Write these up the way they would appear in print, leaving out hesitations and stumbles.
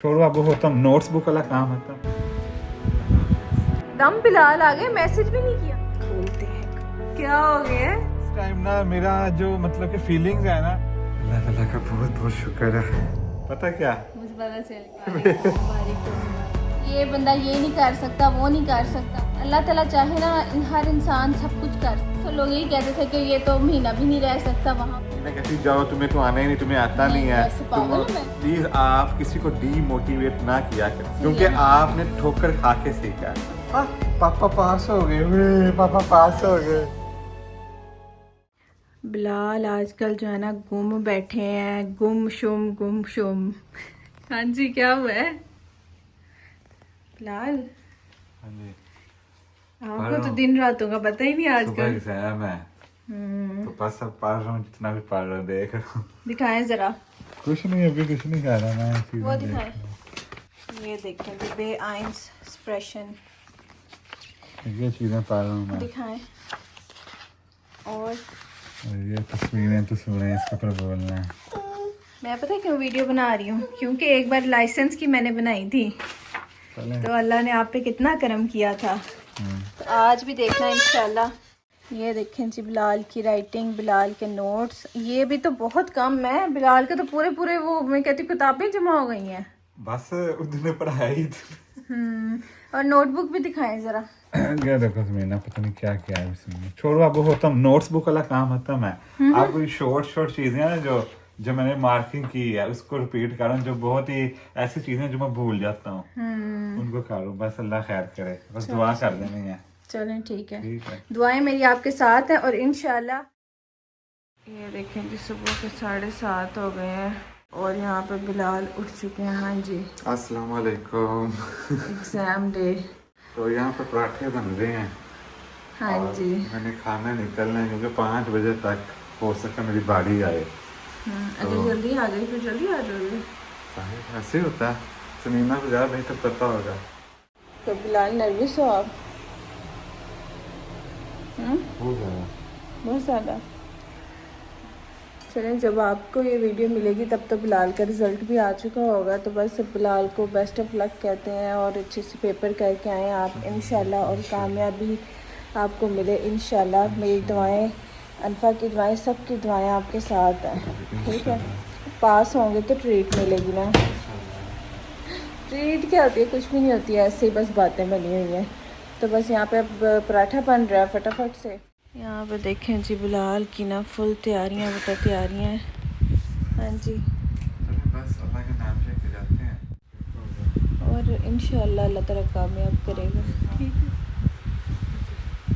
छोड़ो अब वो तुम नोट्स बुक वाला काम है दम बिलाल आ गए, मैसेज भी नहीं किया। खोलते हैं, क्या हो गया है? इस टाइम ना मेरा जो मतलब कि फीलिंग्स है ना, अल्लाह ताला का बहुत बहुत शुक्र है। पता क्या मुझे पता चल गया ये बंदा ये नहीं कर सकता, वो नहीं कर सकता। अल्लाह ताला चाहे ना हर इंसान सब कुछ कर। तो लोग यही कहते थे कि ये तो महीना भी नहीं रह सकता वहाँ। मैं कहती जाओ, तुम्हें तो आना ही नहीं, तुम्हें आता नहीं है। वैसे पागल हूँ मैं। प्लीज आप किसी को डीमोटिवेट ना किया करें, क्योंकि आपने ठोकर खा के सीखा है। पापा पास हो गए, पापा पास हो गए। बिलाल आजकल जो है ना गुम बैठे हैं, गुम शुम। हाँ जी, क्या हुआ है बिलाल? हाँ जी, आपको तो दिन रातों का पता ही नहीं सुबह आजकल। एग्जाम है तो बस अब पढ़ रहा हूँ, जितना भी पढ़ रहा हूँ देख रहा हूँ। दिखाएं जरा, कुछ नहीं, अभी कुछ नहीं कर रहा मैं, चीज़ें वो देख दिखाएं। रहा हूँ। ये देखें जी, बे आइंस एक्सप्रेशन ये चीज़ें पढ़ रहा हूँ मैं, दिखाएं। और ये तस्वीरें इसके ऊपर बोलना है। मैं पता है क्यों वीडियो बना रही हूँ? क्योंकि एक बार लाइसेंस की मैंने बनाई थी, चलें। तो अल्लाह ने आप पे कितना करम किया था। तो आज भी देखना इंशाल्लाह। ये देखें जी, बिलाल की राइटिंग, बिलाल के नोट्स। ये भी तो बहुत कम है, बिलाल के तो पूरे पूरे वो मैं कहती हूँ किताबें जमा हो गई हैं। बस उतने पढ़ाई और नोटबुक भी दिखाएं जरा। क्या देखो समीना, पता नहीं क्या क्या है इसमें। छोड़ो अब वो तुम नोट्स बुक वाला काम होता मैं, आप कोई शॉर्ट चीजें हैं ना जो मैंने मार्किंग की है उसको रिपीट कर रहा हूँ। जो बहुत ही ऐसी चीजें जो मैं भूल जाता हूँ उनको करूँ। बस अल्लाह खैर करे, बस दुआ कर देनी है। चलें ठीक है, ठीक है। दुआएं मेरी आपके साथ है और इंशाल्लाह। ये देखें जी, सुबह के 7:30 हो गए हैं और यहाँ पे बिलाल उठ चुके हैं। हाँ जी, अस्सलाम वालेकुम। Exam day. तो यहाँ पे पराठे बन रहे हैं। हाँ और जी। मैंने खाना निकलना है क्योंकि 5 बजे तक हो सका मेरी बारी आए। अगर जल्दी आ गई फिर जल्दी आ जाओगे। साहिब ऐसे होता है, समीना को ज़्यादा बेहतर पता होगा। तो बिलाल नर्वस हो आप? हो जाएगा। बहुत ज़्यादा। चलें, जब आपको ये वीडियो मिलेगी तब तो बिलाल का रिज़ल्ट भी आ चुका होगा। तो बस बिलाल को बेस्ट ऑफ लक कहते हैं और अच्छे से पेपर करके आएँ आप इंशाल्लाह, और कामयाबी आपको मिले इंशाल्लाह। मेरी दुआएं, अनफा की दुआएं, सब की दुआएं आपके साथ हैं। ठीक है, पास होंगे तो ट्रीट मिलेगी ना। ट्रीट क्या होती है? कुछ भी नहीं होती है, ऐसे ही बस बातें बनी हुई हैं। तो बस यहाँ पे अब पराठा बन रहा है फटाफट से। यहाँ पे देखें जी, बिलाल की ना फुल तैयारियाँ बेटा, तैयारियाँ हैं। हाँ जी, बस अल्लाह के नाम से के जाते हैं और इंशाल्लाह अल्लाह ताला कामयाब करेगा। ठीक है,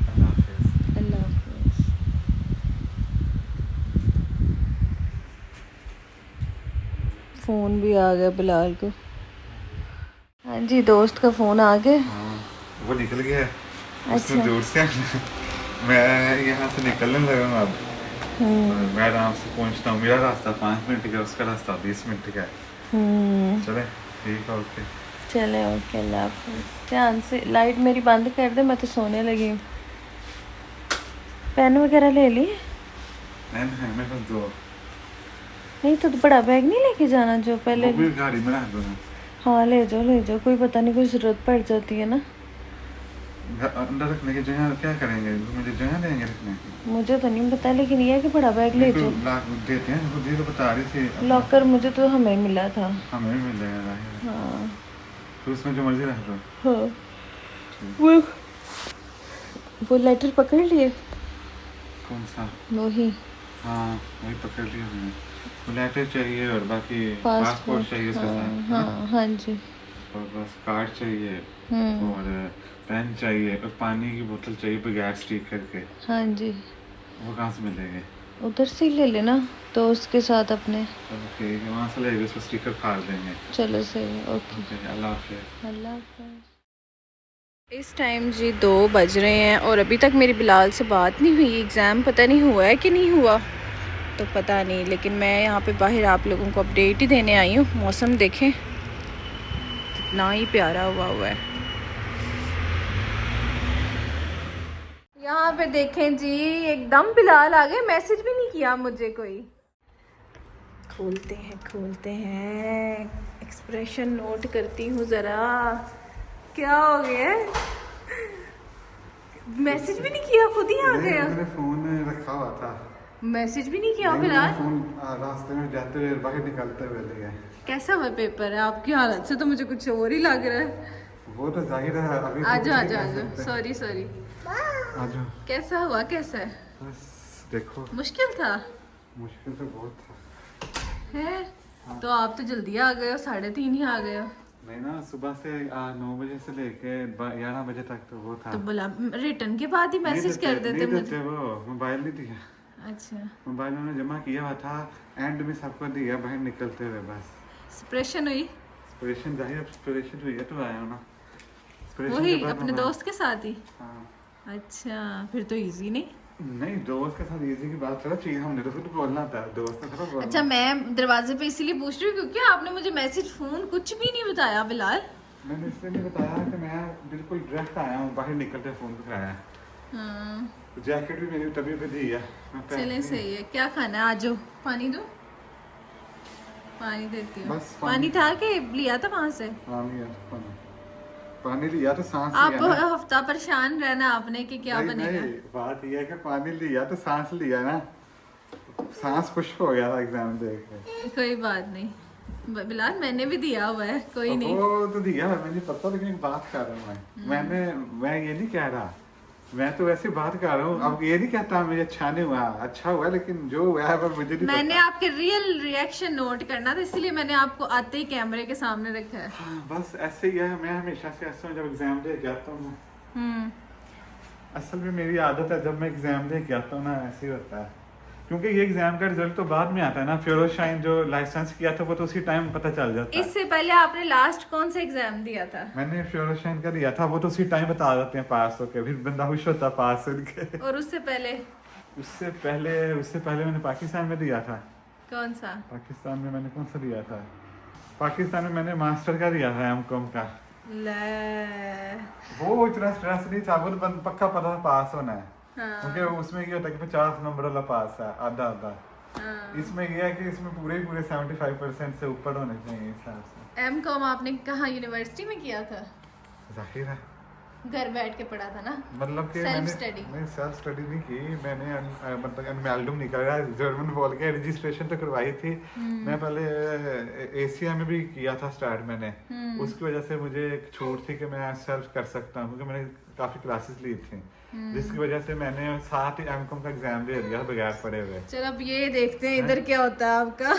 अल्लाह हाफिज़। अल्लाह हाफिज़। फ़ोन भी आ गया बिलाल को। हाँ जी, दोस्त का फ़ोन आ गया। हाँ, वो निकल गया है। अच्छा। उसने दूर से मैं यहाँ से निकलने लगा हूँ अब। मैं आराम से पहुँचता हूँ। मेरा रास्ता 5 मिनट का, उसका रास्ता 20 मिनट का है। चले ठीक है, ओके। चले ओके, अल्लाह हाफिज़। ध्यान से, लाइट मेरी बंद कर दे, मैं तो सोने लगी हूँ। पेन वगैरह ले ली? नहीं नहीं, मेरे पास 2। नहीं तो बड़ा बैग नहीं लेके जाना जो पहले? वो भी गाड़ी में रख दूँगा। हाँ ले जाओ, कोई पता नहीं, कोई ज़रूरत पड़ जाती है ना। अंदर रखने की जगह क्या करेंगे? मुझे जगह देंगे रखने की? मुझे तो नहीं पता, लेकिन ये है कि बड़ा बैग ले जाओ। लाख देते हैं, खुद ही तो बता रही थी। लॉकर मुझे तो हमें मिला था। हमें भी मिल जाएगा जाहिर है। हाँ तो उसमें जो मर्जी रख लो। हाँ। वो लेटर पकड़ लिए? कौन सा? वही हाँ वही पकड़ लिया मैंने। वो लेटर चाहिए और बाकी पासपोर्ट चाहिए उसके साथ। हाँ हाँ जी। और बस कार्ड चाहिए और पेन चाहिए और पानी की बोतल चाहिए बगैर स्टिकर के। हाँ जी, वो कहाँ से मिलेंगे? उधर से ही ले लेना तो उसके साथ अपने। चलो ठीक है, वहाँ से लेके उसको स्टिकर फाड़ देंगे। चलो सही, ओके। ओके, अल्लाह हाफिज़। अल्लाह हाफिज़। इस टाइम जी 2 बज रहे हैं और अभी तक मेरी बिलाल से बात नहीं हुई। एग्ज़ाम पता नहीं हुआ है कि नहीं हुआ तो पता नहीं, लेकिन मैं यहाँ पे बाहर आप लोगों को अपडेट ही देने आई हूँ। मौसम देखें कितना ही प्यारा हुआ है। यहाँ पे देखें जी, एकदम बिलाल आ गए, मैसेज भी नहीं किया मुझे कोई। खोलते हैं एक्सप्रेशन नोट करती हूँ ज़रा, क्या हो गया? मैसेज भी नहीं किया, खुद ही आ गया। मैंने फोन रखा हुआ था, मैसेज भी नहीं किया फिलहाल। फोन रास्ते में जाते हुए बाहर निकलते हुए ले गए। कैसा हुआ पेपर है? आपकी हालत से तो मुझे कुछ और ही लग रहा है। वो तो जाहिर है अभी। आजा आजा आजा, सॉरी सॉरी। आजा। कैसा हुआ? कैसा है? बस देखो, मुश्किल था। मुश्किल तो बहुत था। है तो आप तो जल्दी आ गए हो, 3:30 ही आ गए हो। नहीं ना, सुबह से 9 बजे से लेके 11 बजे तक तो वो था। तो बोला रिटर्न के बाद ही मैसेज कर देते मुझे। वो मोबाइल नहीं दिया। अच्छा, मोबाइल उन्होंने जमा किया हुआ था, एंड में सबको दिया बाहर निकलते हुए। बस एक्सप्रेशन हुई इंस्पिरेशन जाहिर, इंस्पिरेशन हुई है तो आया हूं ना। Inspiration वही के बाद अपने हमारा- दोस्त के साथ ही। हाँ। अच्छा, फिर तो इजी नहीं। नहीं, दोस्त के साथ इजी की बात करो, चीज हमने तो खुद बोलना था, दोस्त का थोड़ा बोलना। अच्छा, मैं दरवाजे पे इसीलिए पूछ रही हूँ क्योंकि आपने मुझे मैसेज, फोन कुछ भी नहीं बताया बिलाल। मैंने इसलिए नहीं बताया कि मैं बिल्कुल डायरेक्ट आया हूँ, बाहर निकलते फोन पे आया। हाँ, जैकेट भी मेरी तभी पे दी है, मैं पहन चले ली। सही है। क्या खाना है? आज पानी दो, पानी देती हूँ। बस पानी था कि लिया था वहां से? पानी है, पानी लिया तो सांस आप लिया ना। हफ्ता परेशान रहना आपने कि क्या नहीं, बनेगा। नहीं, बात यह है कि पानी लिया तो सांस लिया ना, सांस खुश्क हो गया था एग्जाम देख के। कोई बात नहीं बिलाल, मैंने भी दिया हुआ है, कोई नहीं। वो तो दिया है, मुझे पता, लेकिन एक बात कर रहा हूँ मैं ये नहीं कह रहा, मैं तो वैसे बात कर रहा हूँ। अब ये नहीं कहता मुझे अच्छा नहीं हुआ, अच्छा हुआ, लेकिन जो हुआ है पर मुझे नहीं मैंने पता। आपके रियल रिएक्शन नोट करना था, इसलिए मैंने आपको आते ही कैमरे के सामने रखा है। हाँ, बस ऐसे ही है, मैं हमेशा से ऐसा हूँ, जब एग्जाम दे के आता हूँ। असल में मेरी आदत है, जब मैं एग्जाम दे के आता हूँ ना, ऐसे ही होता है, क्योंकि ये एग्जाम का रिजल्ट तो बाद में आता है ना। फिरोज शाइन जो लाइसेंस किया था वो तो उसी टाइम पता चल जाता है। इससे पहले आपने लास्ट कौन सा एग्जाम दिया था? मैंने फिरोज शाइन का दिया था, वो तो उसी टाइम बता देते हैं पास होके, फिर बंदा खुश होता पास होके। और उससे पहले? उससे पहले मैंने पाकिस्तान में दिया था। कौन सा? पाकिस्तान में मैंने कौन सा दिया था? पाकिस्तान में मैंने मास्टर का दिया था, एमकॉम का। ले वो इतना स्ट्रेस नहीं था, वो तो पक्का पता था पास होना है। हाँ। क्योंकि उसमें ये होता है कि 50 नंबर वाला पास है, आधा आधा। हाँ। इसमें ये है कि इसमें पूरे 75% से ऊपर होने चाहिए इस हिसाब से। एमकॉम आपने कहाँ, यूनिवर्सिटी में किया था? जाहिर है, घर बैठ के पढ़ा था ना? मतलब कि Self मैंने study? नहीं, सेल्फ स्टडी नहीं की मैंने। मतलब एनमेल्डम निकल रहा है, जर्मन बोल के रजिस्ट्रेशन तो करवाई थी। मैं पहले एशिया में भी किया था स्टार्ट मैंने। उसकी वजह से मुझे एक छूट थी कि मैं सेल्फ कर सकता हूँ, क्योंकि मैंने काफी क्लासेस ली थी, जिसकी वजह से मैंने साथ ही एमकॉम का एग्जाम दे दिया बगैर पढ़े हुए। चलो अब ये देखते हैं इधर क्या होता है आपका।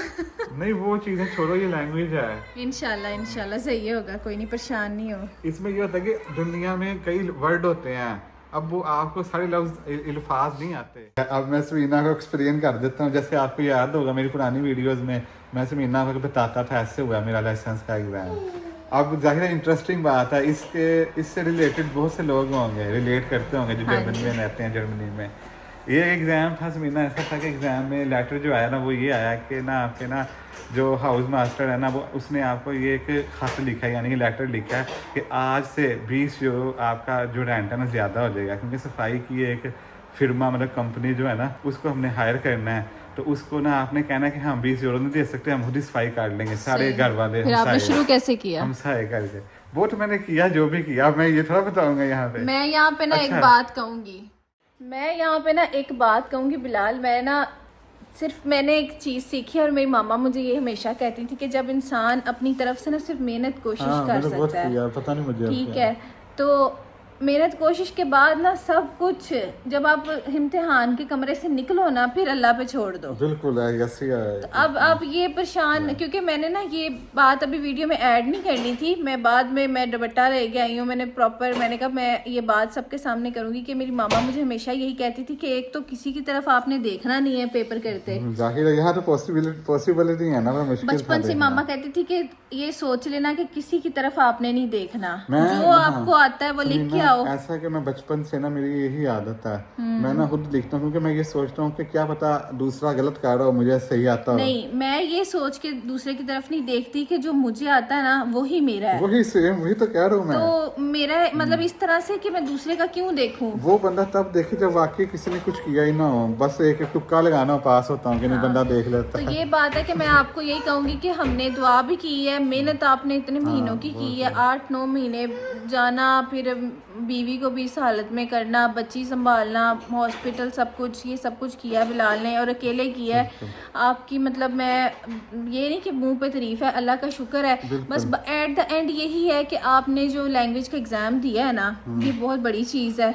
नहीं, वो चीजें छोड़ो, ये लैंग्वेज है। इंशाल्लाह इंशाल्लाह सही होगा, कोई नहीं, परेशान नहीं हो। इसमें ये होता है कि दुनिया में कई वर्ड होते हैं, अब वो आपको सारे लफ्ज अल्फाज नहीं आते। अब मैं समीना को एक्सप्लेन कर देता हूँ। जैसे आपको याद होगा मेरी पुरानी वीडियोस में मैं समीना को बताता था ऐसे हुआ मेरा लाइसेंस का एग्जाम। अब जाहिर है इंटरेस्टिंग बात है, इससे रिलेटेड बहुत से लोग होंगे, रिलेट करते होंगे जो जर्मनी में रहते हैं। जर्मनी में ये एग्ज़ाम था समीना, ऐसा था कि एग्ज़ाम में लेटर जो आया ना, वो ये आया कि ना आपके ना जो हाउस मास्टर है ना, वो उसने आपको ये एक खत लिखा है, यानी कि लेटर लिखा है कि आज से 20 यूरो आपका जो रेंट है ना ज़्यादा हो जाएगा, क्योंकि सफाई की एक फिरमा मतलब कंपनी जो है ना, उसको हमने हायर करना है। तो उसको ना आपने कहना है कि हम 20 यूरो नहीं दे सकते, हम खुद ही सफाई काट लेंगे सारे घर वाले। फिर आपने शुरू कैसे किया? हम सहाय करके वो तो मैंने किया, जो भी किया मैं ये थोड़ा बताऊंगा यहाँ पे। मैं यहाँ पे ना अच्छा। एक बात कहूंगी, मैं यहाँ पे ना एक बात कहूंगी बिलाल, मैं ना सिर्फ मैंने एक चीज़ सीखी और मेरी मामा मुझे ये हमेशा कहती थी कि जब इंसान अपनी तरफ से ना सिर्फ मेहनत कोशिश कर सकता है, पता नहीं मुझे, ठीक है, तो मेहनत कोशिश के बाद ना सब कुछ जब आप इम्तिहान के कमरे से निकलो ना, फिर अल्लाह पे छोड़ दो। बिल्कुल है, ऐसे है। तो अब आप ये परेशान, क्योंकि मैंने ना ये बात अभी वीडियो में ऐड नहीं करनी थी, मैं बाद में मैं दुपट्टा रह के आई हूँ, मैंने कहा मैं ये बात सबके सामने करूंगी कि मेरी मामा मुझे हमेशा यही कहती थी कि एक तो किसी की तरफ आपने देखना नहीं है पेपर करते। जाहिर है यहाँ तो पॉसिबिलिटी है ना, मुश्किल बचपन से मामा कहती थी कि ये सोच लेना कि किसी की तरफ आपने नहीं देखना, मैं- जो आपको आता है वो लिख के आओ, बताओ। ऐसा कि मैं बचपन से ना मेरी यही आदत है, मैं ना खुद लिखता हूँ क्योंकि मैं ये सोचता हूँ कि क्या पता दूसरा गलत कर रहा हो, मुझे सही आता हो। नहीं, मैं ये सोच के दूसरे की तरफ नहीं देखती कि जो मुझे आता है ना वही मेरा है। वही सेम, वही तो कह रहा हूँ मैं। तो मेरा मतलब इस तरह से कि मैं दूसरे का क्यों देखूं। वो बंदा तब देखे जब वाकई किसी ने कुछ किया ही ना हो, बस एक तुक्का लगाना हो, पास होता हूँ कि नहीं, बंदा देख लेता तो है। ये बात है कि मैं आपको यही कहूंगी कि हमने दुआ भी की है, मेहनत आपने इतने महीनों की है, 8-9 महीने जाना, फिर बीवी को भी इस हालत में करना, बच्ची संभालना, हॉस्पिटल, सब कुछ, ये सब कुछ किया बिलाल ने और अकेले किया है। आपकी मतलब मैं ये नहीं कि मुंह पे तारीफ है, अल्लाह का शुक्र है। बस एट द एंड यही है कि आपने जो लैंग्वेज का एग्ज़ाम दिया है ना, ये बहुत बड़ी चीज़ है।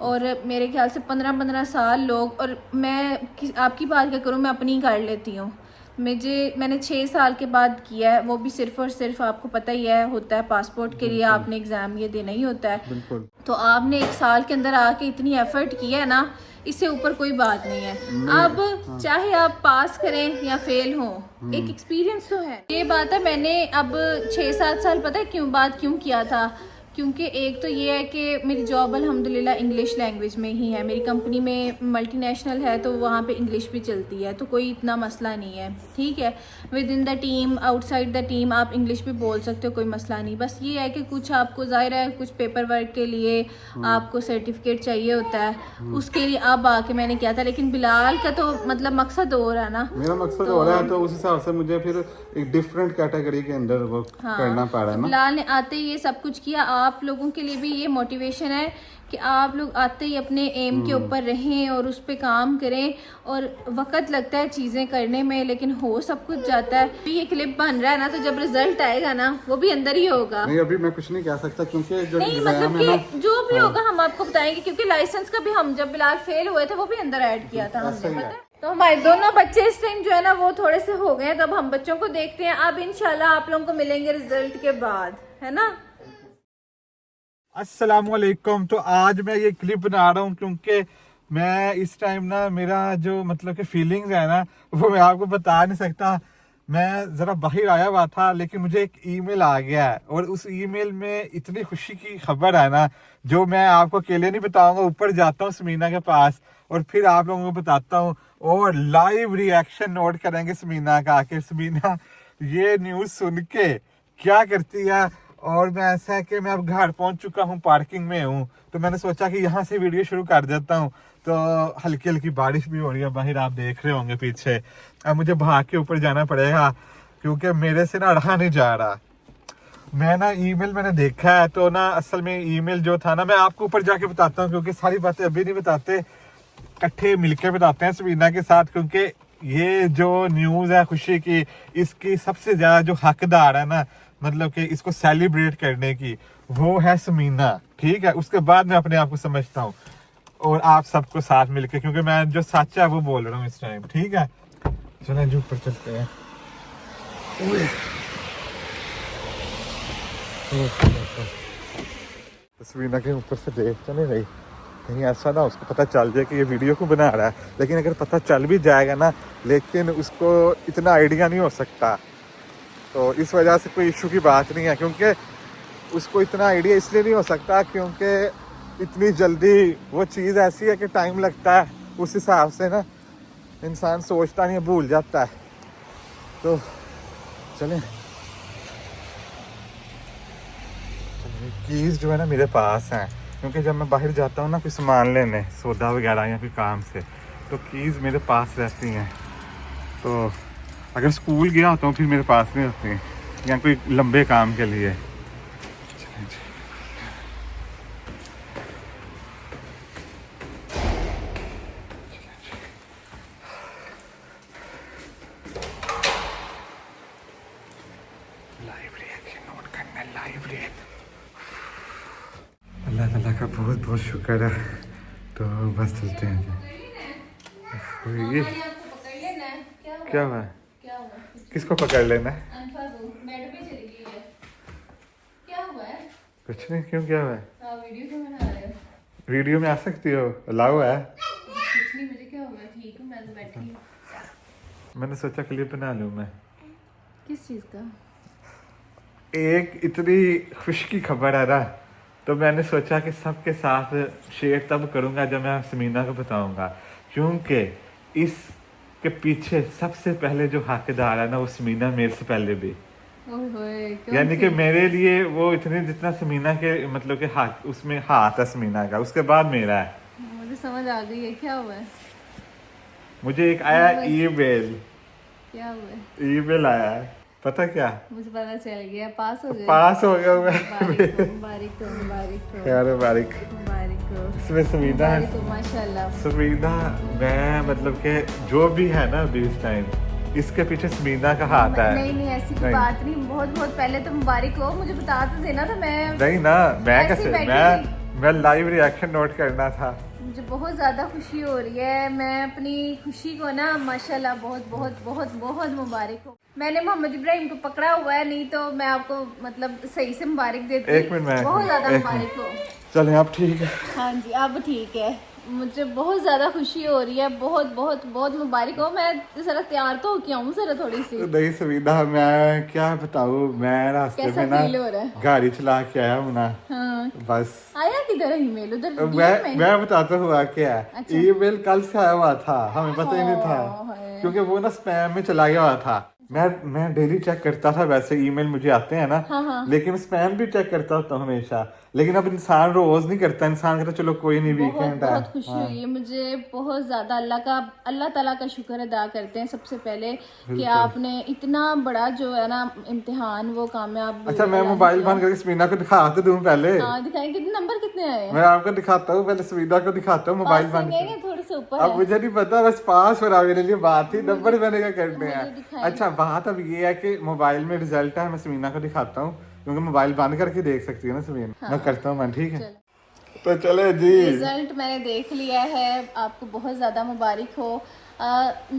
और मेरे ख्याल से 15-15 साल लोग, और मैं आपकी बात क्या करूँ, मैं अपनी कर लेती हूँ। मैंने 6 साल के बाद किया है, वो भी सिर्फ और सिर्फ आपको पता ही है होता है पासपोर्ट के लिए, आपने एग्ज़ाम ये देना ही होता है। तो आपने 1 साल के अंदर आके इतनी एफर्ट किया है ना, इससे ऊपर कोई बात नहीं है। अब चाहे आप पास करें या फेल हो, एक एक्सपीरियंस तो है। ये बात है, मैंने अब 6-7 साल पता है क्यों किया था, क्योंकि एक तो ये है कि मेरी जॉब अल्हम्दुलिल्लाह इंग्लिश लैंग्वेज में ही है। मेरी कंपनी में मल्टीनेशनल है तो वहाँ पे इंग्लिश भी चलती है, तो कोई इतना मसला नहीं है, ठीक है। With in the team, outside the team आप इंग्लिश भी बोल सकते हो, कोई मसला नहीं। बस ये है कि कुछ आपको ज़ाहिर है कुछ पेपर वर्क के लिए आपको सर्टिफिकेट चाहिए होता है, उसके लिए अब आके मैंने किया था। लेकिन बिलाल का तो मतलब मकसद और है ना, मेरा मकसद हो रहा है, तो उस हिसाब से मुझे फिर एक डिफरेंट कैटेगरी के अंदर वो करना पड़ रहा है ना। बिलाल ने आते ही ये सब कुछ किया। आप लोगों के लिए भी ये मोटिवेशन है कि आप लोग आते ही अपने एम के ऊपर रहें और उस पर काम करें। और वक्त लगता है चीज़ें करने में, लेकिन हो सब कुछ जाता है। भी ये क्लिप बन रहा है ना, तो जब रिजल्ट आएगा ना वो भी अंदर ही होगा। नहीं, अभी मैं कुछ नहीं कह सकता क्योंकि जो नहीं मतलब कि जो भी होगा हम आपको बताएंगे, क्योंकि लाइसेंस का भी हम जब बिलाल फेल हुए थे वो भी अंदर ऐड किया था हमने, पता है। तो हमारे दोनों बच्चे इस टाइम जो है ना वो थोड़े से हो गए हैं, तो अब हम बच्चों को देखते हैं। अब इंशाल्लाह आप लोगों को मिलेंगे रिजल्ट के बाद, है ना। अस्सलामुअलैकुम। तो आज मैं ये क्लिप बना रहा हूँ क्योंकि मैं इस टाइम ना, मेरा जो मतलब कि फीलिंग्स है ना, वो मैं आपको बता नहीं सकता। मैं ज़रा बाहर आया हुआ था, लेकिन मुझे एक ईमेल आ गया है और उस ईमेल में इतनी खुशी की खबर है ना, जो मैं आपको अकेले नहीं बताऊंगा। ऊपर जाता हूँ समीना के पास और फिर आप लोगों को बताता हूँ और लाइव रिएक्शन नोट करेंगे समीना का, आके समीना ये न्यूज़ सुन के क्या करती है। और मैं ऐसा है कि मैं अब घर पहुंच चुका हूं, पार्किंग में हूं, तो मैंने सोचा कि यहाँ से वीडियो शुरू कर देता हूं। तो हल्की हल्की बारिश भी हो रही है बाहर, आप देख रहे होंगे पीछे। अब मुझे भाग के ऊपर जाना पड़ेगा क्योंकि मेरे से ना रहा नहीं जा रहा। मैं ना ईमेल मैंने देखा है, तो ना असल में ईमेल जो था ना, मैं आपको ऊपर जाके बताता हूँ क्योंकि सारी बातें अभी नहीं बताते, इकट्ठे मिलकर बताते हैं समीना के साथ। क्योंकि ये जो न्यूज़ है खुशी की, इसकी सबसे ज़्यादा जो हकदार है ना, मतलब कि इसको सेलिब्रेट करने की, वो है समीना, ठीक है। उसके बाद मैं अपने आप को समझता हूँ और आप सबको साथ मिलके, क्योंकि मैं जो सच है वो बोल रहा हूँ इस टाइम, ठीक है। चलें जो ऊपर चलते हैं। समीना के ऊपर से देख तो नहीं रही, कहीं ऐसा ना उसको पता चल जाए कि ये वीडियो क्यों बना रहा है। लेकिन अगर पता चल भी जाएगा ना, लेकिन उसको इतना आइडिया नहीं हो सकता, तो इस वजह से कोई इशू की बात नहीं है। क्योंकि उसको इतना आइडिया इसलिए नहीं हो सकता क्योंकि इतनी जल्दी वो चीज़ ऐसी है कि टाइम लगता है, उस हिसाब से ना इंसान सोचता नहीं है, भूल जाता है। तो चलें, कीज़ जो है ना मेरे पास हैं, क्योंकि जब मैं बाहर जाता हूँ ना कोई सामान लेने, सौदा वगैरह या कोई काम से, तो कीज़ मेरे पास रहती हैं। तो अगर स्कूल गया होता हूँ फिर मेरे पास नहीं होती, या कोई लंबे काम के लिए। अल्लाह ताला का बहुत बहुत शुक्र है। तो बस चलते हैं। ये क्या हुआ? किसको पकड़ लेना है? कुछ नहीं, क्यों क्या हुआ है? वीडियो में आ सकती हो, अलाउ है। कुछ नहीं, मुझे क्या होगा, ठीक हूँ, मैं तो बैठी हूँ। मैंने सोचा क्लिप बना लूँ मैं। किस चीज़ का? एक इतनी खुशी की खबर है ना, तो मैंने सोचा कि सबके साथ शेयर तब करूंगा जब मैं समीना को बताऊंगा, क्योंकि इसके पीछे सबसे पहले जो हकदार है ना वो समीना मेरे से पहले भी। यानी कि मेरे लिए वो इतने जितना समीना के मतलब के हाथ उसमें हाथ है समीना का, उसके बाद मेरा है। मुझे समझ आ गई है क्या हुआ है। मुझे एक आया ईमेल, क्या हुआ है? ईमेल आया है, पता क्या? मुझे पता चल गया, पास हो गए। पास हो गया मैं। मुबारक हो, मुबारक हो, मुबारक हो, यार मुबारक। मुबारक हो। इसमें समीना है, मुबारक हो, माशाल्लाह। समीना मैं मतलब के जो भी है ना अभी इस टाइम इसके पीछे समीना का हाथ है। नहीं नहीं ऐसी कोई बात नहीं, बहुत बहुत पहले तो मुबारक हो, मुझे बता तो देना था। मैं नहीं ना, मैं ऐसे कैसे, बैठी मैं लाइव रिएक्शन नोट करना था। मुझे बहुत ज़्यादा खुशी हो रही है। मैं अपनी खुशी को ना माशाल्लाह बहुत बहुत बहुत बहुत मुबारक हो। मैंने मोहम्मद इब्राहिम को पकड़ा हुआ है, नहीं तो मैं आपको मतलब सही से मुबारक देती। एक मिनट में बहुत ज़्यादा मुबारक हो। चलें आप ठीक है? हाँ जी अब ठीक है। मुझे बहुत ज़्यादा खुशी हो रही है, बहुत बहुत बहुत मुबारक हो। मैं ज़रा तैयार तो होके आऊँ ज़रा थोड़ी सी। नहीं समीना मैं क्या बताऊँ, मैं रास्ते कैसा में ना फील हो रहा है? गाड़ी चला के आया हूँ ना। हाँ बस आया किधर है ईमेल? उधर मैं बताता हुआ क्या है। अच्छा। ईमेल कल से आया हुआ था, हमें पता ही नहीं था, हाय। क्योंकि वो ना स्पैम में चला गया हुआ था। मैं डेली चेक करता था, वैसे ईमेल मुझे आते हैं ना, हाँ हाँ। लेकिन स्पैम भी चेक करता होता हूँ हमेशा। लेकिन अब इंसान रोज नहीं करता, इंसान कहता चलो कोई नहीं बहुत वीकेंड है। बहुत खुशी हुई है मुझे, बहुत ज्यादा। अल्लाह ताला का शुक्र अदा करते हैं सबसे पहले कि आपने इतना बड़ा जो है ना इम्तिहान वो कामयाब। अच्छा मैं मोबाइल बंद करके समीना को दिखा तो दूं पहले? हाँ दिखाएं, कितने नंबर कितने आए हैं? मैं आपको दिखाता हूँ, पहले समीना को दिखाता हूँ मोबाइल पास बंद नहीं करके। है, थोड़े से ऊपर अब है। मुझे नहीं पता, बस पास हो रहा मेरे लिए बात ही, नंबर मैंने क्या करने मुझे हैं। दिखाएं। अच्छा बात अब ये है कि मोबाइल में रिजल्ट है, मैं समीना को दिखाता हूँ, क्योंकि मोबाइल बंद करके देख सकती है ना समीना। मैं करता हूँ मन, ठीक है? तो चले जी, रिजल्ट मैंने देख लिया है, आपको बहुत ज़्यादा मुबारक हो।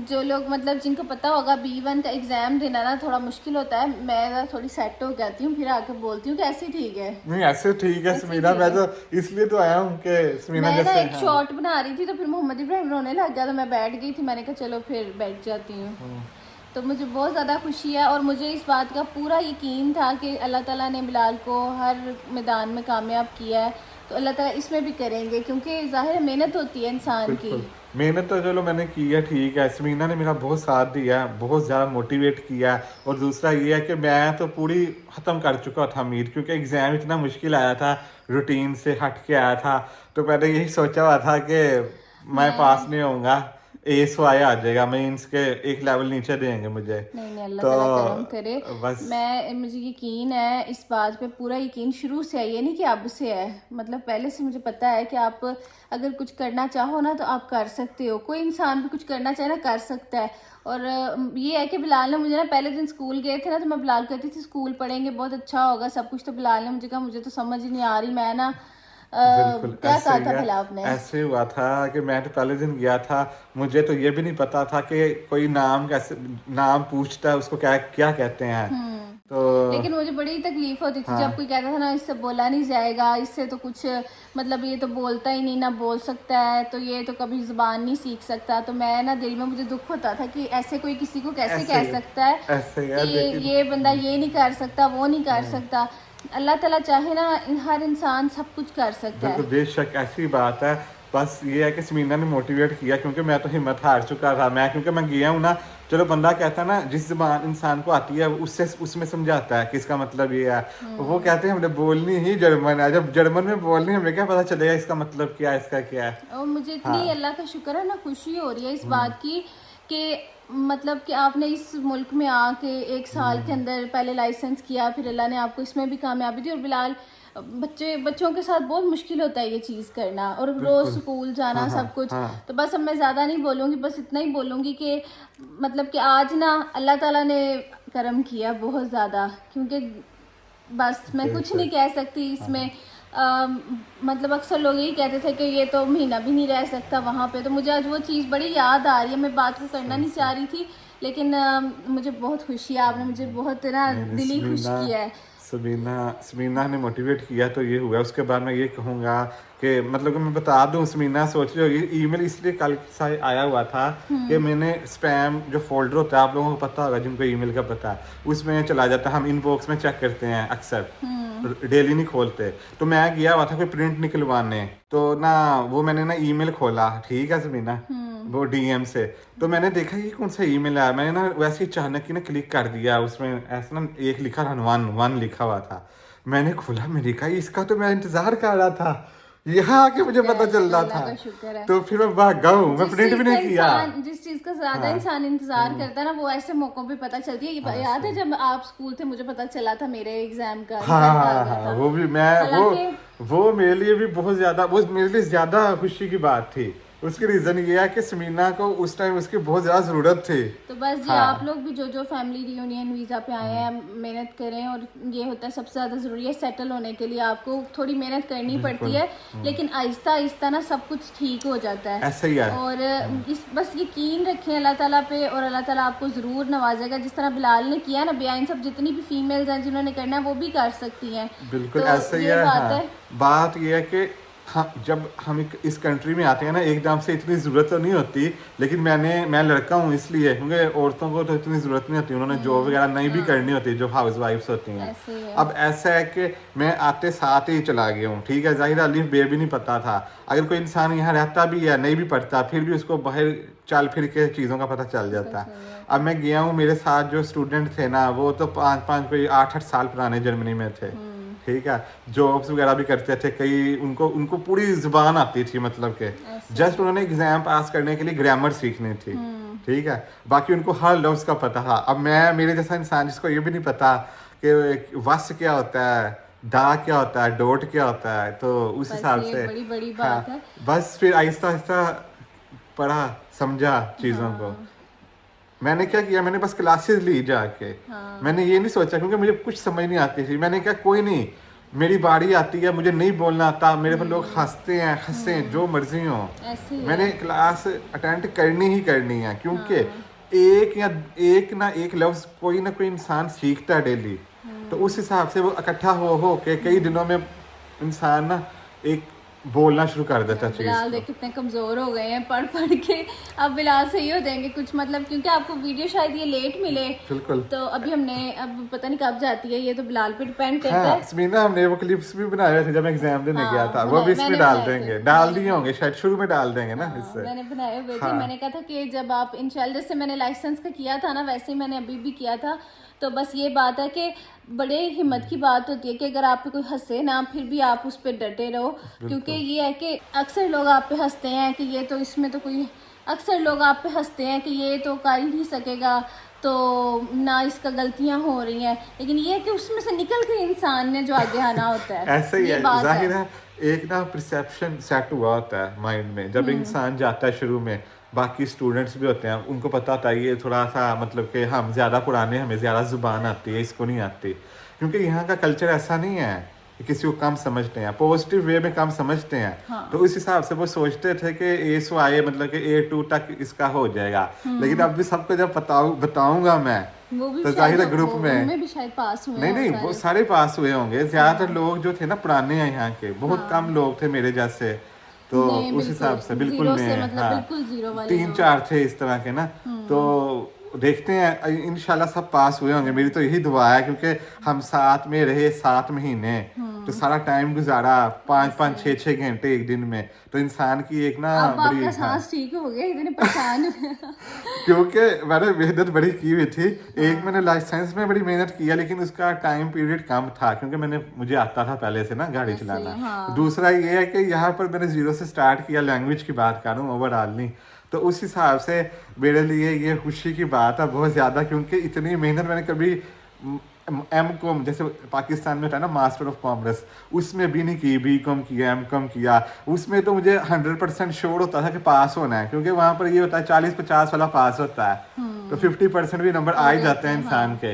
जो लोग मतलब जिनको पता होगा B1 का एग्ज़ाम देना ना थोड़ा मुश्किल होता है, मैं थोड़ी सेट हो जाती हूँ, फिर आकर बोलती हूँ कि ऐसे ठीक है। नहीं ऐसे ठीक है समीना, मैं तो इसलिए तो आया हूँ कि समीना मैं ना जैसे एक शॉट बना रही थी तो फिर मोहम्मद इब्राहिम रोने लग गया, तो मैं बैठ गई थी। मैंने कहा चलो फिर बैठ जाती हूँ। तो मुझे बहुत ज़्यादा खुशी है और मुझे इस बात का पूरा यकीन था कि अल्लाह ताला ने बिलाल को हर मैदान में कामयाब किया है, तो अल्लाह ताला इसमें भी करेंगे, क्योंकि ज़ाहिर मेहनत होती है इंसान की। मेहनत तो चलो मैंने की है, ठीक है। समीना ने मेरा बहुत साथ दिया है, बहुत ज़्यादा मोटिवेट किया है। और दूसरा ये है कि मैं तो पूरी ख़त्म कर चुका था उम्मीद, क्योंकि एग्ज़ाम इतना मुश्किल आया था, रूटीन से हट के आया था। तो मैंने यही सोचा हुआ था कि मैं पास नहीं होऊंगा, A आ जाएगा, मीन्स के एक लेवल नीचे देंगे मुझे। नहीं अल्लाह ताला करम करे। बस मुझे यकीन है इस बात पे, पूरा यकीन शुरू से है, ये नहीं कि अब से है। मतलब पहले से मुझे पता है कि आप अगर कुछ करना चाहो ना तो आप कर सकते हो। कोई इंसान भी कुछ करना चाहे ना कर सकता है। और ये है कि बिलाल ने मुझे ना पहले दिन स्कूल गए थे ना, तो मैं बिलाल कहती थी स्कूल पढ़ेंगे बहुत अच्छा होगा सब कुछ, तो बिलाल ने मुझे कहा मुझे तो समझ ही नहीं आ रही। मैं ना क्या कहा था भला आपने? ऐसे हुआ था कि मैं तो पहले दिन गया था, मुझे तो ये भी नहीं पता था कि कोई नाम कैसे नाम पूछता है, उसको क्या क्या कहते हैं। तो लेकिन मुझे बड़ी तकलीफ होती थी जब कोई कहता था ना इससे बोला नहीं जाएगा, इससे तो कुछ मतलब ये तो बोलता ही नहीं, ना बोल सकता है, तो ये तो कभी जुबान नहीं सीख सकता। तो मैं ना दिल में मुझे दुख होता था कि ऐसे कोई किसी को कैसे कह सकता है कि ये बंदा ये नहीं कर सकता, वो नहीं कर सकता। अल्लाह ताला चाहे ना हर इंसान सब कुछ कर सकता है। बेशक ऐसी बात है। बस ये है कि समीना ने मोटिवेट किया, क्योंकि मैं तो हिम्मत हार चुका था। क्योंकि मैं गया हूँ ना, चलो बंदा कहता है ना जिस ज़बान इंसान को आती है उससे उसमें समझाता है कि इसका मतलब ये है। वो कहते हैं हमने बोलनी ही जर्मन है, जब जर्मन में बोलनी हमें क्या पता चलेगा इसका मतलब क्या है, इसका क्या है। और मुझे इतनी अल्लाह का शुक्र है ना, खुशी हो रही है इस बात की कि मतलब कि आपने इस मुल्क में आके 1 साल के अंदर पहले लाइसेंस किया, फिर अल्लाह ने आपको इसमें भी कामयाबी दी। और बिलाल बच्चों के साथ बहुत मुश्किल होता है ये चीज़ करना, और रोज़ स्कूल जाना सब कुछ। तो बस अब मैं ज़्यादा नहीं बोलूँगी, बस इतना ही बोलूँगी कि मतलब कि आज ना अल्लाह ताला ने करम किया बहुत ज़्यादा, क्योंकि बस मैं कुछ नहीं कह सकती इसमें। मतलब अक्सर लोग यही कहते थे कि ये तो महीना भी नहीं रह सकता वहाँ पे, तो मुझे आज वो चीज़ बड़ी याद आ रही है। मैं बात को करना नहीं चाह रही थी, लेकिन मुझे बहुत खुशी है, आपने मुझे बहुत ना दिली खुश किया है। समीना ने मोटिवेट किया तो ये हुआ। उसके बाद मैं ये कहूँगा कि मतलब कि मैं बता दूँ, समीना सोच रही होगी ईमेल इसलिए कल सा आया हुआ था कि मैंने स्पैम जो फोल्डर होता है, आप लोगों को पता होगा जिनको ईमेल का पता है, उसमें चला जाता है, हम इनबॉक्स में चेक करते हैं अक्सर। डेली नहीं खोलते। तो मैं गया हुआ था कोई प्रिंट निकलवाने, तो ना वो मैंने ना ईमेल खोला, ठीक है समीना, वो डीएम से। तो मैंने देखा ये कौन सा ईमेल आया, मैंने ना वैसे ही अचानक ही ना क्लिक कर दिया, उसमें ऐसा ना एक लिखा था, वन लिखा हुआ था। मैंने खोला, मैंने कहा इसका तो मैं इंतजार कर रहा था, यहाँ आके मुझे पता चल रहा अल्लाह का था। शुक्र है। तो फिर मैं भाग गया हूँ, मैं प्रिंट भी नहीं किया। जिस चीज का ज्यादा इंसान इंतजार करता है ना, वो ऐसे मौकों पे पता चलती है। ये याद है जब आप स्कूल थे, मुझे पता चला था मेरे एग्जाम का हाँ रिजल्ट आ हाँ गया हाँ, था। वो भी मैं हालांकि वो मेरे लिए भी बहुत ज्यादा, वो मेरे लिए ज्यादा खुशी की बात थी। उसकी रीजन ये है कि समीना को उस टाइम उसकी बहुत ज्यादा जरूरत थी। तो बस जी, आप लोग भी जो फैमिली रियूनियन वीजा पे आए हैं, मेहनत करें। और ये होता है सबसे ज्यादा जरूरी है, सेटल होने के लिए आपको थोड़ी मेहनत करनी पड़ती है, लेकिन आहिस्ता आहिस्ता ना सब कुछ ठीक हो जाता है। ऐसा ही है। और इस बस यकीन रखें अल्लाह ताला पे, और अल्लाह ताला आपको जरूर नवाजेगा। जिस तरह बिलाल ने किया ना, बेआइन सब जितनी भी फीमेल्स हैं जिन्होंने करना है वो भी कर सकती हैं। बिल्कुल तो ऐसा ही ये है। बात हाँ। है। बात ये है कि हाँ, जब हम इस कंट्री में आते हैं ना, एकदम से इतनी ज़रूरत तो नहीं होती, लेकिन मैं लड़का हूँ इसलिए, क्योंकि औरतों को तो इतनी ज़रूरत नहीं होती, उन्होंने जॉब वगैरह नहीं भी करनी होती, जो हाउस वाइफ्स होती हैं। ऐसे ही है। अब ऐसा है कि मैं आते साथ ही चला गया हूँ, ठीक है, जाहिर अलीफ बे भी नहीं पता था। अगर कोई इंसान यहाँ रहता भी है, नहीं भी पढ़ता, फिर भी उसको बाहर चल फिर के चीज़ों का पता चल जाता है। अब मैं गया हूँ, मेरे साथ जो स्टूडेंट थे ना, वो तो 5 कोई 8 साल पुराने जर्मनी में थे, ठीक है, जॉब्स वगैरह भी करते थे कई, उनको पूरी जुबान आती थी, मतलब के जस्ट उन्होंने एग्जाम पास करने के लिए ग्रामर सीखनी थी, ठीक है, बाकी उनको हर लफ्ज का पता था। अब मैं, मेरे जैसा इंसान जिसको ये भी नहीं पता कि वस क्या होता है, दा क्या होता है, डॉट क्या होता है, तो उस हिसाब से बड़ी बड़ी बात है। बस फिर आहिस्ता आहिस्ता पढ़ा, समझा चीज़ों को। मैंने क्या किया, मैंने बस क्लासेस ली जाके। मैंने ये नहीं सोचा, क्योंकि मुझे कुछ समझ नहीं आती थी। मैंने कहा कोई नहीं, मेरी बारी आती है, मुझे नहीं बोलना आता, मेरे पर लोग हंसते हैं, हंसे जो मर्जी हो, मैंने क्लास अटेंड करनी ही करनी है, क्योंकि एक ना एक लफ्ज कोई ना कोई इंसान सीखता है डेली। तो उस हिसाब से वो इकट्ठा हो के कई दिनों में इंसान ना एक बोलना शुरू कर देता चीज। बिलाल देख कितने कमजोर हो गए हैं पढ़ पढ़ के। अब बिलाल सही हो जाएंगे कुछ, मतलब क्योंकि आपको वीडियो शायद ये लेट मिले, बिल्कुल, तो अभी हमने, अब पता नहीं कब जाती है, ये तो बिलाल पे डिपेंड करता हाँ, है। समीना हमने वो क्लिप्स भी बनाए हुए थे जब मैं एग्जाम देने गया था, वो भी इसमें डाल देंगे, डाल दिए होंगे शायद, शुरू में डाल देंगे ना इससे। मैंने बनाए हुए थे। मैंने कहा था कि जब आप इंशाल्लाह, जैसे मैंने लाइसेंस का किया था ना, वैसे ही मैंने अभी भी किया था। तो बस ये बात है कि बड़े हिम्मत की बात होती है कि अगर आप पे कोई हंसे ना, फिर भी आप उस पर डटे रहो। क्योंकि ये है कि अक्सर लोग आप पे हंसते हैं कि ये तो, इसमें तो कोई, अक्सर लोग आप पे हंसते हैं कि ये तो कर ही नहीं सकेगा, तो ना इसका गलतियां हो रही हैं, लेकिन ये है कि उसमें से निकल के इंसान ने जो आगे आना होता है। ऐसा ही है, जाहिर है एक ना परसेप्शन सेट हुआ होता है माइंड में जब इंसान जाता है शुरू में। बाकी स्टूडेंट्स भी होते हैं, उनको पता होता है ये थोड़ा सा, मतलब कि हम ज़्यादा पुराने, हमें ज़्यादा ज़ुबान आती है, इसको नहीं आती, क्योंकि यहाँ का कल्चर ऐसा नहीं है कि किसी को कम समझते हैं, पॉजिटिव वे में कम समझते हैं। हाँ। तो उस हिसाब से वो सोचते थे कि ए से आए, मतलब कि A2 तक इसका हो जाएगा, लेकिन अब भी सबको जब बताऊंगा मैं, वो भी तो जाहिर है ग्रुप में उनमें भी शायद पास हुए नहीं वो सारे पास हुए होंगे। ज्यादातर लोग जो थे ना पुराने हैं यहाँ के, बहुत कम लोग थे मेरे जैसे, तो उस हिसाब से बिल्कुल में, मतलब बिल्कुल जीरो वाले 3-4 थे इस तरह के ना। तो देखते हैं इंशाल्लाह सब पास हुए होंगे, मेरी तो यही दुआ है, क्योंकि हम साथ में रहे 7 महीने, तो सारा टाइम गुजारा 5-5, 6-6 घंटे एक दिन में, तो इंसान की एक ना बड़ी, सांस ठीक हो गया, इतने परेशान क्योंकि मैंने मेहनत बड़ी की हुई थी। एक मैंने लाइसेंस में बड़ी मेहनत किया, लेकिन उसका टाइम पीरियड कम था, क्योंकि मुझे आता था पहले से ना गाड़ी चलाना। दूसरा ये है कि यहाँ पर मैंने 0 से स्टार्ट किया, लैंग्वेज की बात कर रहा हूँ, ओवरऑल नहीं। तो उस हिसाब से मेरे लिए ये खुशी की बात है बहुत ज़्यादा, क्योंकि इतनी मेहनत मैंने कभी M.Com जैसे पाकिस्तान में था ना, मास्टर ऑफ कॉमर्स, उसमें भी नहीं की, B.Com किया, M.Com किया, उसमें तो मुझे 100% श्योर होता था कि पास होना है, क्योंकि वहाँ पर ये होता है 40-50 वाला पास होता है, तो 50% भी नंबर आ ही जाते हैं इंसान के।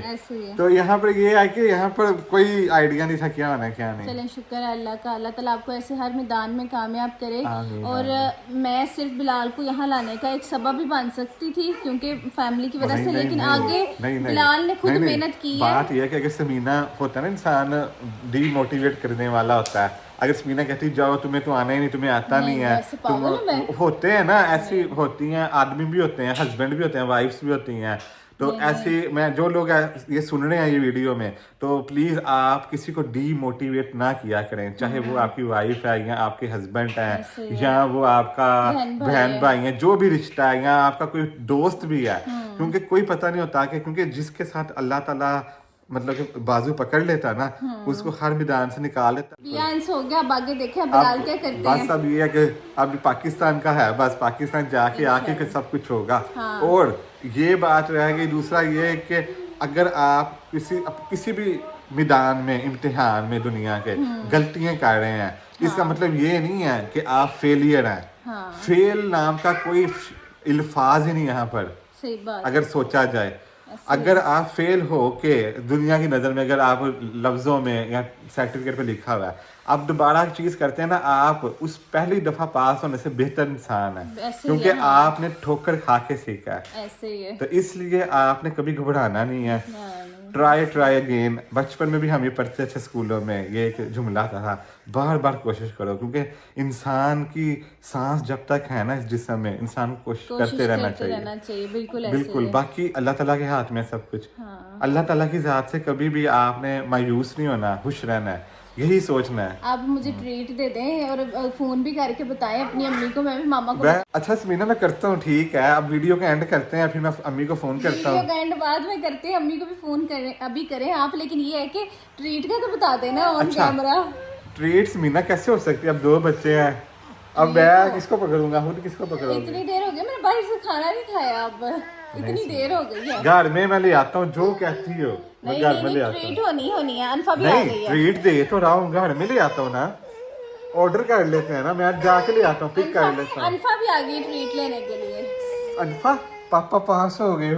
तो यहाँ पर ये है कि यहाँ पर कोई आइडिया नहीं था क्या होना क्या नहीं। चलें, शुक्र है अल्लाह का, अल्लाह ताला आपको ऐसे हर मैदान में कामयाब करे। और मैं सिर्फ बिलाल को यहाँ लाने का एक सबब भी बन सकती थी, क्योंकि फैमिली की वजह से, लेकिन आगे बिलाल ने खुद मेहनत की है। बात यह है कि अगर समीना होता है ना, इंसान डीमोटिवेट करने वाला होता है, अगर समीना कहती जाओ तुम्हें तो आना ही नहीं, तुम्हें आता नहीं है, तुम होते हैं ना, ऐसी होती हैं, आदमी भी होते हैं, हस्बैंड भी होते हैं, वाइफ्स भी होती हैं, तो ऐसे मैं जो लोग ये सुन रहे हैं ये वीडियो में, तो प्लीज आप किसी को डीमोटिवेट ना किया करें, चाहे वो आपकी वाइफ है या आपके हस्बैंड है या वो आपका बहन भाई है, जो भी रिश्ता है, या आपका कोई दोस्त भी है, क्योंकि कोई पता नहीं होता कि क्योंकि जिसके साथ अल्लाह ताला मतलब कि बाजू पकड़ लेता ना, उसको हर मैदान से निकाल लेता। हो गया, अब आगे देखें अब बिलाल क्या करते हैं। बस अब ये है कि अब पाकिस्तान का है, बस पाकिस्तान जाके आके फिर सब कुछ होगा। और ये बात रह गई, दूसरा ये है कि अगर आप किसी भी मैदान में, इम्तिहान में दुनिया के गलतियां कर रहे हैं, इसका मतलब ये नहीं है कि आप फेलियर हैं। फेल नाम का कोई अल्फाज ही नहीं यहाँ पर, सही बात। अगर सोचा जाए, अगर आप फेल हो के दुनिया की नजर में, अगर आप लफ्जों में या सर्टिफिकेट पे लिखा हुआ है, आप दोबारा चीज करते हैं ना, आप उस पहली दफा पास होने से बेहतर इंसान है, क्योंकि आपने ठोकर खा के सीखा है। ऐसे ही है। तो इसलिए आपने कभी घबराना नहीं है। Try again. बचपन में भी हम ये पढ़ते थे स्कूलों में, ये एक जुमला था, बार बार कोशिश करो, क्योंकि इंसान की सांस जब तक है ना इस जिस्म में, इंसान को कोशिश करते रहना चाहिए। बिल्कुल। बाकी अल्लाह ताला के हाथ में सब कुछ। अल्लाह ताला की जात से कभी भी आपने मायूस नहीं होना, खुश रहना है, यही सोचना है। आप मुझे ट्रीट दे दें और फोन भी करके बताएं अपनी अम्मी को, मैं भी मामा को। अच्छा समीना, मैं करता हूँ, ठीक है, अब वीडियो का एंड करते हैं, फिर मैं अम्मी को फोन करता हूँ। वीडियो का एंड बाद में करते हैं, अम्मी को भी फोन करें, अभी करें आप, लेकिन ये है कि ट्रीट का तो बता देना ऑन कैमरा। ट्रीट समीना कैसे हो सकती है, अब 2 बच्चे हैं, अब मैं किसको पकड़ूंगा, खुद किसको पकड़ूंगा। इतनी देर हो गई मैंने बाहर से खाना नहीं खाया, अब इतनी देर हो गई है। घर में मैं ले आता हूँ, जो कहती हो मैं घर में ले आता हूँ। ट्रीट होनी है, अनफा भी आ गई है। ट्रीट दे तो रहा हूँ, घर में ले आता हूँ ना, ऑर्डर कर लेते हैं ना, मैं जाके ले आता हूँ, पिक कर लेता हूँ। अनफा भी आ गई ट्रीट लेने के लिए। अनफा, पापा पास हो गए,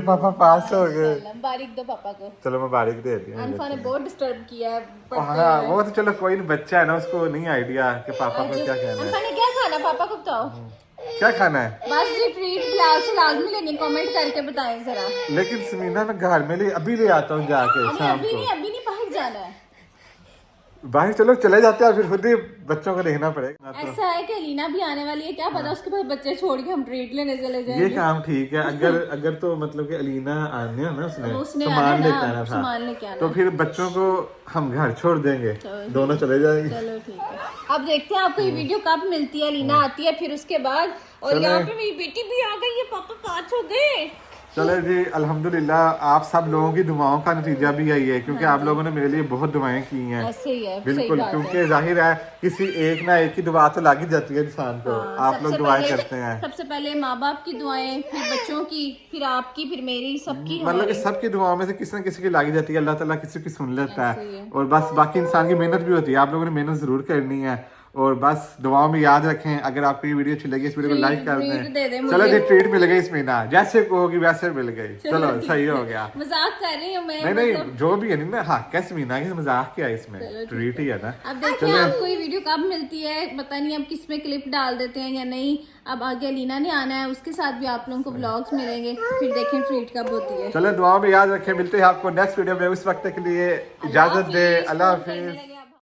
पापा पास हो गए। बारिक दो पापा को। चलो मैं बारिक दे दी। अनफा ने बहुत डिस्टर्ब किया है। हाँ वो तो चलो कोई नहीं, बच्चा है ना, उसको नहीं आइडिया कि पापा को क्या कहना है। अनफा ने क्या खाना, पापा को बताओ क्या खाना है। बस ये ट्रीट बिलाल से लाजमी लेनी, कमेंट करके बताएं जरा। लेकिन समीना मैं घर में अभी ले आता हूँ जाके शाम को। अभी नहीं बाहर जाना है, बाहर चलो चले जाते हैं, फिर खुद ही बच्चों को देखना पड़ेगा। ऐसा है कि अलीना भी आने वाली है, क्या पता उसके पास बच्चे छोड़ के हम ट्रीट लेने चले जाएंगे। ये काम ठीक है, अगर तो मतलब कि अलीना आने ना, उसने सामान लेके आना था, तो फिर बच्चों को हम घर छोड़ देंगे, दोनों चले जाएंगे। चलो ठीक है, अब देखते हैं आपको ये वीडियो कब मिलती है। अलीना आती है फिर उसके बाद, और यहाँ पे मेरी बेटी भी आ गई है, पापा पास हो गए। चलो जी, अल्हम्दुलिल्लाह आप सब लोगों की दुआओं का नतीजा भी यही है, क्योंकि आप लोगों ने मेरे लिए बहुत दुआएं की हैं। ऐसे ही है, बिल्कुल, क्योंकि जाहिर है किसी एक ना एक की दुआ तो लग ही जाती है इंसान को। आप लोग दुआएं करते हैं, सबसे पहले माँ बाप की दुआएं, फिर बच्चों की, फिर आपकी, फिर मेरी, सबकी, मतलब कि सबकी दुआओं में से किसी न किसी की लगी जाती है। अल्लाह ताला किसी की सुन लेता है, और बस बाकी इंसान की मेहनत भी होती है। आप लोगों ने मेहनत जरूर करनी है, और बस दुआओं में याद रखें। अगर आपको ये वीडियो अच्छी लगी, इस वीडियो को लाइक कर दें। चलो जी, ट्रीट मिल गई इसमें ना, जैसे कहोगी वैसे मिल गई। चलो सही हो गया, मजाक कर रही हूँ मैं। नहीं जो भी है ना, हाँ कैसे मीना की मजाक क्या है इसमें, ट्रीट ही है ना। अब देखिए आपको ये वीडियो कब मिलती है, पता नहीं अब किस में क्लिप डाल देते हैं या नहीं। अब आगे अलीना ने आना है, उसके साथ भी आप लोगों को व्लॉग्स मिलेंगे, फिर देखें ट्रीट कब होती है। चलो दुआओं में याद रखें, मिलते हैं आपको नेक्स्ट वीडियो में, उस वक्त के लिए इजाजत दे, अल्लाह हाफिज।